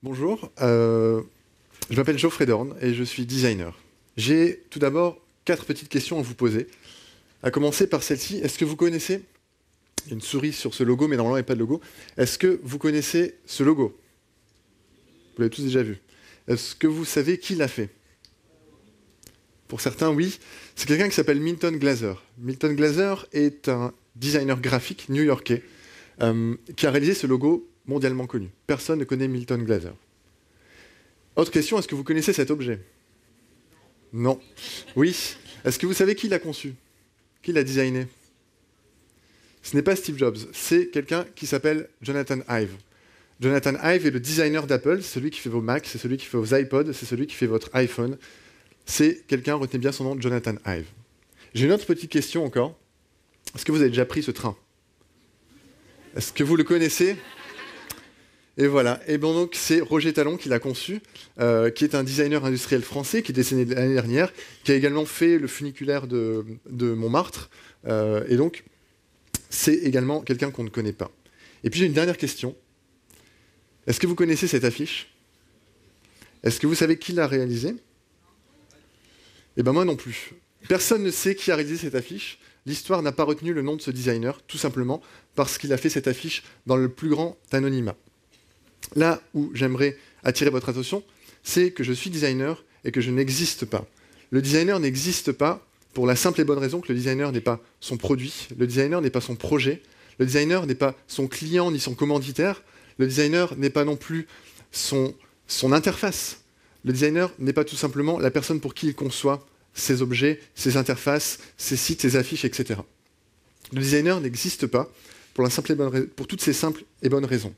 Bonjour, je m'appelle Geoffrey Dorn et je suis designer. J'ai tout d'abord 4 petites questions à vous poser. À commencer par celle-ci, est-ce que vous connaissez, il y a une souris sur ce logo mais normalement il n'y a pas de logo, est-ce que vous connaissez ce logo? Vous l'avez tous déjà vu. Est-ce que vous savez qui l'a fait? Pour certains, oui. C'est quelqu'un qui s'appelle Milton Glaser. Milton Glaser est un designer graphique new-yorkais qui a réalisé ce logo mondialement connu. Personne ne connaît Milton Glaser. Autre question, est-ce que vous connaissez cet objet? Non. Oui. Est-ce que vous savez qui l'a conçu? Qui l'a designé? Ce n'est pas Steve Jobs, c'est quelqu'un qui s'appelle Jonathan Ive. Jonathan Ive est le designer d'Apple, c'est celui qui fait vos Macs, c'est celui qui fait vos iPods, c'est celui qui fait votre iPhone. C'est quelqu'un, retenez bien son nom, Jonathan Ive. J'ai une autre petite question encore. Est-ce que vous avez déjà pris ce train? Est-ce que vous le connaissez? Et voilà. Et bon, donc c'est Roger Talon qui l'a conçu, qui est un designer industriel français qui est décédé l'année dernière, qui a également fait le funiculaire de Montmartre. Et donc, c'est également quelqu'un qu'on ne connaît pas. Et puis j'ai une dernière question. Est-ce que vous connaissez cette affiche? Est-ce que vous savez qui l'a réalisée? Eh bien moi non plus. Personne ne sait qui a réalisé cette affiche. L'histoire n'a pas retenu le nom de ce designer, tout simplement parce qu'il a fait cette affiche dans le plus grand anonymat. Là où j'aimerais attirer votre attention, c'est que je suis designer et que je n'existe pas. Le designer n'existe pas pour la simple et bonne raison que le designer n'est pas son produit, le designer n'est pas son projet, le designer n'est pas son client ni son commanditaire, le designer n'est pas non plus son interface. Le designer n'est pas tout simplement la personne pour qui il conçoit ses objets, ses interfaces, ses sites, ses affiches, etc. Le designer n'existe pas pour toutes ces simples et bonnes raisons.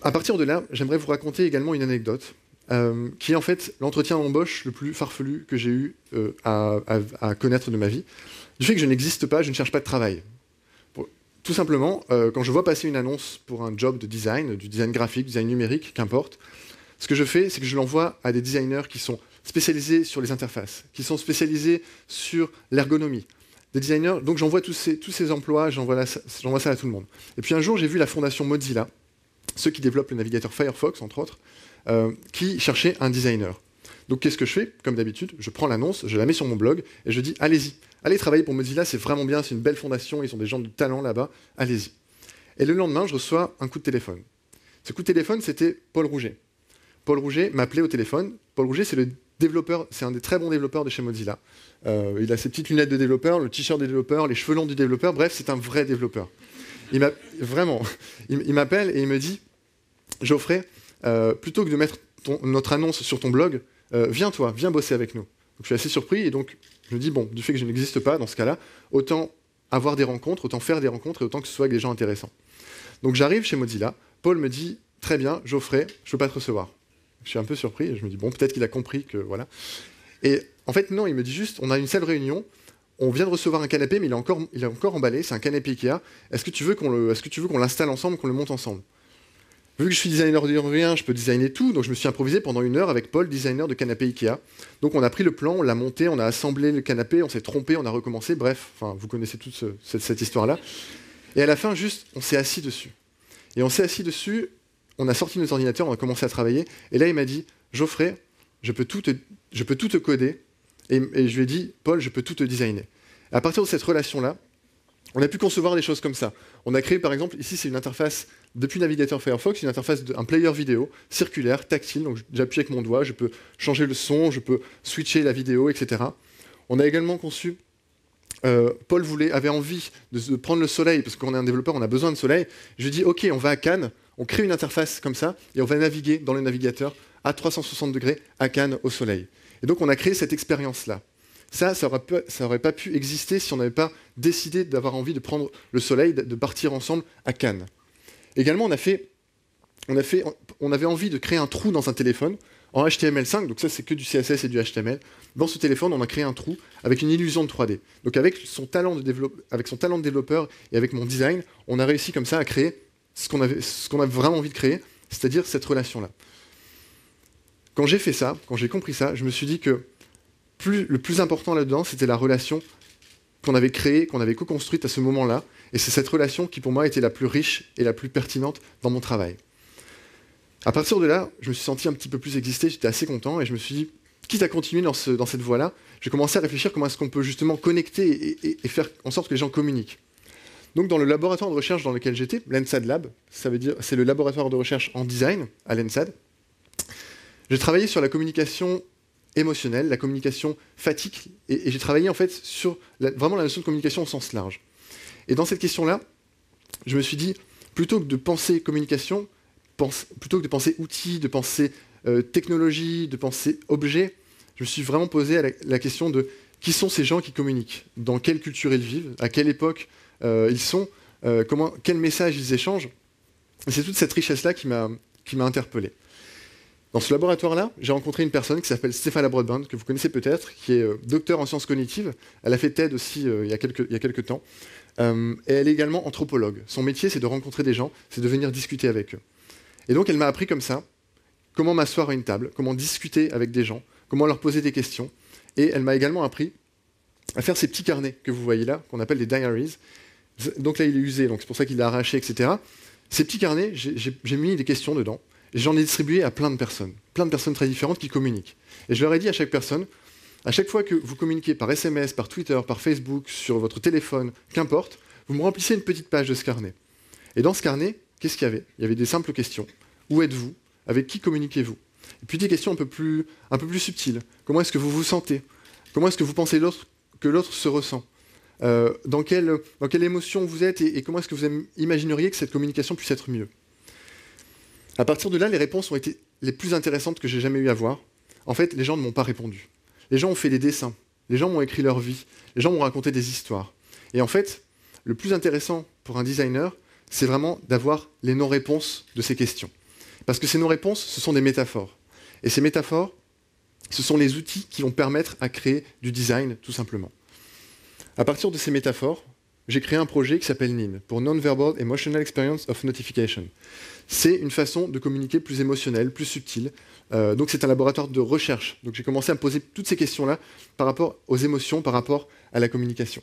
À partir de là, j'aimerais vous raconter également une anecdote qui est en fait l'entretien d'embauche le plus farfelu que j'ai eu à connaître de ma vie. Du fait que je n'existe pas, je ne cherche pas de travail. Tout simplement, quand je vois passer une annonce pour un job de design, du design graphique, du design numérique, qu'importe, ce que je fais, c'est que je l'envoie à des designers qui sont spécialisés sur les interfaces, qui sont spécialisés sur l'ergonomie. Des designers, donc j'envoie tous ces emplois, j'envoie ça à tout le monde. Et puis un jour, j'ai vu la fondation Mozilla, ceux qui développent le navigateur Firefox, entre autres, qui cherchaient un designer. Donc qu'est-ce que je fais? Comme d'habitude, je prends l'annonce, je la mets sur mon blog, et je dis, allez-y, allez travailler pour Mozilla, c'est vraiment bien, c'est une belle fondation, ils ont des gens de talent là-bas, allez-y. Et le lendemain, je reçois un coup de téléphone. Ce coup de téléphone, c'était Paul Rouget. Paul Rouget m'appelait au téléphone. Paul Rouget, c'est le développeur, c'est un des très bons développeurs de chez Mozilla. Il a ses petites lunettes de développeur, le t-shirt des développeurs, les cheveux longs du développeur, bref, c'est un vrai développeur. Il m'appelle et il me dit, Geoffrey, plutôt que de mettre notre annonce sur ton blog, viens bosser avec nous. Donc, je suis assez surpris et donc je me dis, bon, du fait que je n'existe pas dans ce cas-là, autant avoir des rencontres, autant faire des rencontres et autant que ce soit avec des gens intéressants. Donc j'arrive chez Mozilla, Paul me dit, très bien, Geoffrey, je ne veux pas te recevoir. Je suis un peu surpris et je me dis, bon, peut-être qu'il a compris que voilà. Et en fait, non, il me dit juste, on a une seule réunion, on vient de recevoir un canapé, mais il est encore emballé, c'est un canapé Ikea. Est-ce que tu veux qu'on l'installe ensemble, qu'on le monte ensemble? Vu que je suis designer de rien, je peux designer tout, donc je me suis improvisé pendant 1 heure avec Paul, designer de canapé Ikea. Donc on a pris le plan, on l'a monté, on a assemblé le canapé, on s'est trompé, on a recommencé, bref, enfin, vous connaissez toute cette histoire-là. Et à la fin, juste, on s'est assis dessus. Et on s'est assis dessus, on a sorti nos ordinateurs, on a commencé à travailler, et là il m'a dit, Geoffrey, je peux tout te coder, et je lui ai dit, Paul, je peux tout te designer. Et à partir de cette relation-là, on a pu concevoir des choses comme ça. On a créé, par exemple, ici c'est une interface, depuis le navigateur Firefox, une interface d'un player vidéo, circulaire, tactile, donc j'appuie avec mon doigt, je peux changer le son, je peux switcher la vidéo, etc. On a également conçu, Paul avait envie de prendre le soleil, parce qu'on est un développeur, on a besoin de soleil. Je lui ai dit, ok, on va à Cannes, on crée une interface comme ça, et on va naviguer dans le navigateur à 360 degrés à Cannes au soleil. Et donc on a créé cette expérience-là. Ça aurait pas pu exister si on n'avait pas décidé d'avoir envie de prendre le soleil, de partir ensemble à Cannes. Également, on avait envie de créer un trou dans un téléphone en HTML5, donc ça c'est que du CSS et du HTML. Dans ce téléphone, on a créé un trou avec une illusion de 3D. Donc avec son talent de développeur et avec mon design, on a réussi comme ça à créer ce qu'on avait vraiment envie de créer, c'est-à-dire cette relation-là. Quand j'ai fait ça, quand j'ai compris ça, je me suis dit que le plus important là-dedans, c'était la relation qu'on avait créée, qu'on avait co-construite à ce moment-là. Et c'est cette relation qui, pour moi, était la plus riche et la plus pertinente dans mon travail. À partir de là, je me suis senti un petit peu plus existé, j'étais assez content, et je me suis dit, quitte à continuer dans cette voie-là, j'ai commencé à réfléchir comment est-ce qu'on peut justement connecter et faire en sorte que les gens communiquent. Donc dans le laboratoire de recherche dans lequel j'étais, l'ENSAD Lab, ça veut dire c'est le laboratoire de recherche en design à l'ENSAD, j'ai travaillé sur la communication émotionnelle, la communication fatigue, et j'ai travaillé en fait sur vraiment la notion de communication au sens large. Et dans cette question-là, je me suis dit, plutôt que de penser communication, plutôt que de penser outils, de penser technologie, de penser objet, je me suis vraiment posé la question de qui sont ces gens qui communiquent, dans quelle culture ils vivent, à quelle époque ils sont, quel message ils échangent. Et c'est toute cette richesse-là qui m'a interpellé. Dans ce laboratoire-là, j'ai rencontré une personne qui s'appelle Stéphane Broadband, que vous connaissez peut-être, qui est docteur en sciences cognitives. Elle a fait TED aussi il y a quelques temps. Et elle est également anthropologue. Son métier, c'est de rencontrer des gens, c'est de venir discuter avec eux. Et donc, elle m'a appris comme ça comment m'asseoir à une table, comment discuter avec des gens, comment leur poser des questions. Et elle m'a également appris à faire ces petits carnets que vous voyez là, qu'on appelle des diaries. Donc là, il est usé, donc c'est pour ça qu'il l'a arraché, etc. Ces petits carnets, j'ai mis des questions dedans, et j'en ai distribué à plein de personnes très différentes qui communiquent. Et je leur ai dit à chaque personne, à chaque fois que vous communiquez par SMS, par Twitter, par Facebook, sur votre téléphone, qu'importe, vous me remplissez une petite page de ce carnet. Et dans ce carnet, qu'est-ce qu'il y avait ? Il y avait des simples questions. Où êtes-vous ? Avec qui communiquez-vous ? Et puis des questions un peu plus subtiles. Comment est-ce que vous vous sentez ? Comment est-ce que vous pensez que l'autre se ressent ? Dans quelle émotion vous êtes et comment est-ce que vous imagineriez que cette communication puisse être mieux ? À partir de là, les réponses ont été les plus intéressantes que j'ai jamais eu à voir. En fait, les gens ne m'ont pas répondu. Les gens ont fait des dessins, les gens m'ont écrit leur vie, les gens m'ont raconté des histoires. Et en fait, le plus intéressant pour un designer, c'est vraiment d'avoir les non-réponses de ces questions. Parce que ces non-réponses, ce sont des métaphores. Et ces métaphores, ce sont les outils qui vont permettre à créer du design, tout simplement. À partir de ces métaphores, j'ai créé un projet qui s'appelle NEAN, pour Non-Verbal Emotional Experience of Notification. C'est une façon de communiquer plus émotionnelle, plus subtile. Donc c'est un laboratoire de recherche. Donc j'ai commencé à me poser toutes ces questions-là par rapport aux émotions, par rapport à la communication.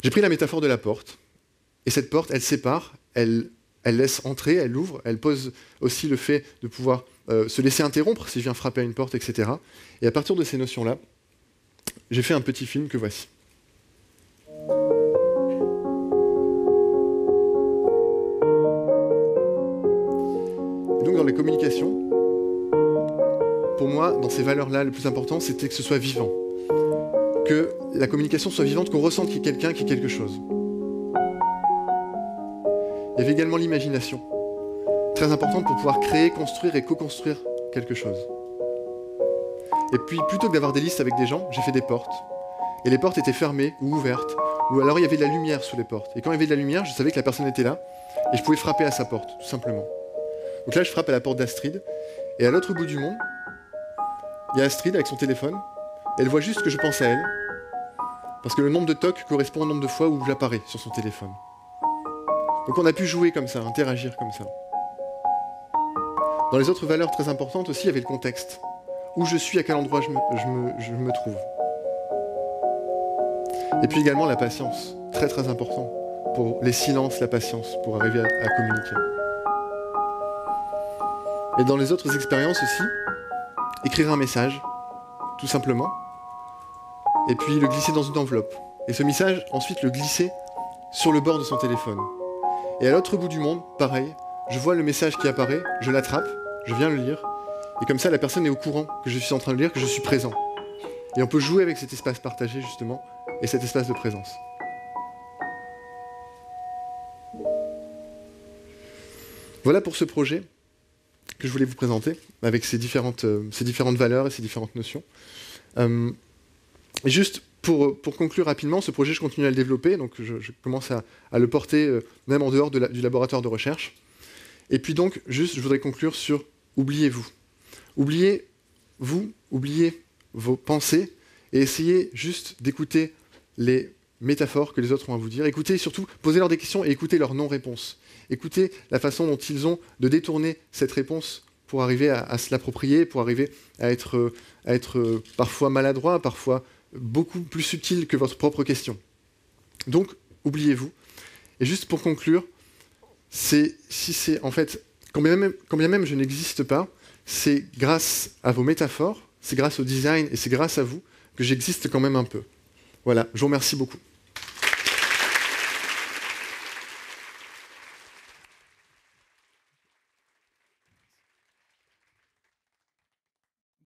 J'ai pris la métaphore de la porte, et cette porte, elle sépare, elle laisse entrer, elle ouvre, elle pose aussi le fait de pouvoir se laisser interrompre si je viens frapper à une porte, etc. Et à partir de ces notions-là, j'ai fait un petit film que voici. Et donc dans les communications, pour moi, dans ces valeurs-là, le plus important, c'était que ce soit vivant. Que la communication soit vivante, qu'on ressente qu'il y a quelqu'un qui est quelque chose. Il y avait également l'imagination, très importante pour pouvoir créer, construire et co-construire quelque chose. Et puis, plutôt que d'avoir des listes avec des gens, j'ai fait des portes. Et les portes étaient fermées ou ouvertes, ou alors il y avait de la lumière sous les portes. Et quand il y avait de la lumière, je savais que la personne était là, et je pouvais frapper à sa porte, tout simplement. Donc là, je frappe à la porte d'Astrid, et à l'autre bout du monde, il y a Astrid avec son téléphone, et elle voit juste que je pense à elle, parce que le nombre de tocs correspond au nombre de fois où j'apparais sur son téléphone. Donc on a pu jouer comme ça, interagir comme ça. Dans les autres valeurs très importantes aussi, il y avait le contexte. Où je suis, à quel endroit je me trouve. Et puis également la patience, très très important. Pour les silences, la patience, pour arriver à communiquer. Et dans les autres expériences aussi, écrire un message, tout simplement, et puis le glisser dans une enveloppe. Et ce message, ensuite le glisser sur le bord de son téléphone. Et à l'autre bout du monde, pareil, je vois le message qui apparaît, je l'attrape, je viens le lire, et comme ça la personne est au courant que je suis en train de lire, que je suis présent. Et on peut jouer avec cet espace partagé justement, et cet espace de présence. Voilà pour ce projet que je voulais vous présenter, avec ses différentes valeurs et ses différentes notions. Et juste pour conclure rapidement, ce projet, je continue à le développer, donc je commence à le porter même en dehors du laboratoire de recherche. Et puis donc, juste, je voudrais conclure sur oubliez-vous. Oubliez-vous, oubliez vos pensées, et essayez juste d'écouter les métaphores que les autres ont à vous dire. Écoutez surtout, posez-leur des questions et écoutez leurs non-réponses. Écoutez la façon dont ils ont de détourner cette réponse pour arriver à se l'approprier, pour arriver à être parfois maladroit, parfois beaucoup plus subtil que votre propre question. Donc, oubliez-vous. Et juste pour conclure, en fait, quand bien même je n'existe pas, c'est grâce à vos métaphores, c'est grâce au design et c'est grâce à vous que j'existe quand même un peu. Voilà, je vous remercie beaucoup.